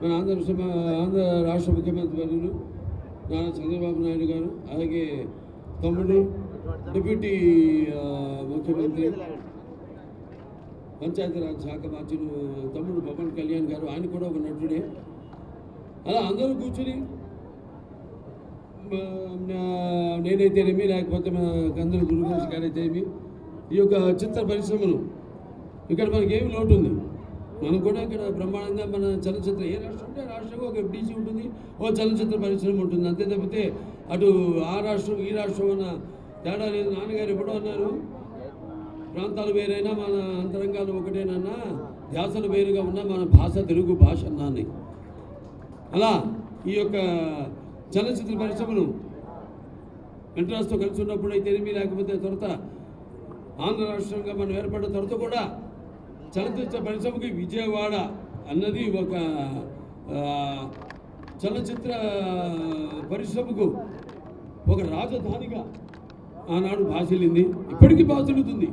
మన ఆంధ్ర రాష్ట్ర ముఖ్యమంత్రి వర్యులు నారా చంద్రబాబు నాయుడు గారు, అలాగే తమ్ముడు డిప్యూటీ ముఖ్యమంత్రి పంచాయతీరాజ్ శాఖ మార్చిన తమ్ముడు పవన్ కళ్యాణ్ గారు, ఆయన కూడా ఒక నటుడే. అలా అందరూ కూర్చుని నేనైతేనేమి, లేకపోతే మన గంధర్వ దుర్గేష్ గారైతేనేమి, ఈ యొక్క చిత్ర పరిశ్రమను ఇక్కడ మనకేమి లోటు ఉంది. మనం కూడా ఇక్కడ బ్రహ్మాండంగా మన చలనచిత్ర ఏ రాష్ట్రం ఉంటే రాష్ట్రంగా ఒక FDC ఉంటుంది, ఓ చలనచిత్ర పరిశ్రమ ఉంటుంది. అంతే తప్పితే అటు ఆ రాష్ట్రం ఈ రాష్ట్రం అన్న తేడా లేదు. నాన్నగారు ఎప్పుడో అన్నారు, ప్రాంతాలు వేరైనా మన అంతరంగాలు ఒకటేనన్నా, ధ్యాసలు వేరుగా ఉన్నా మన భాష తెలుగు భాష అన్నాన్ని. అలా ఈ యొక్క చలనచిత్ర పరిశ్రమను ఇంట్రెస్ట్తో కలిసి ఉన్నప్పుడు అయితేనేమి, లేకపోతే తర్వాత ఆంధ్ర రాష్ట్రంగా మనం ఏర్పడిన తర్వాత కూడా చలనచిత్ర పరిశ్రమకి విజయవాడ అన్నది ఒక చలనచిత్ర పరిశ్రమకు ఒక రాజధానిగా ఆనాడు భాషలింది, ఇప్పటికీ భాషలుతుంది.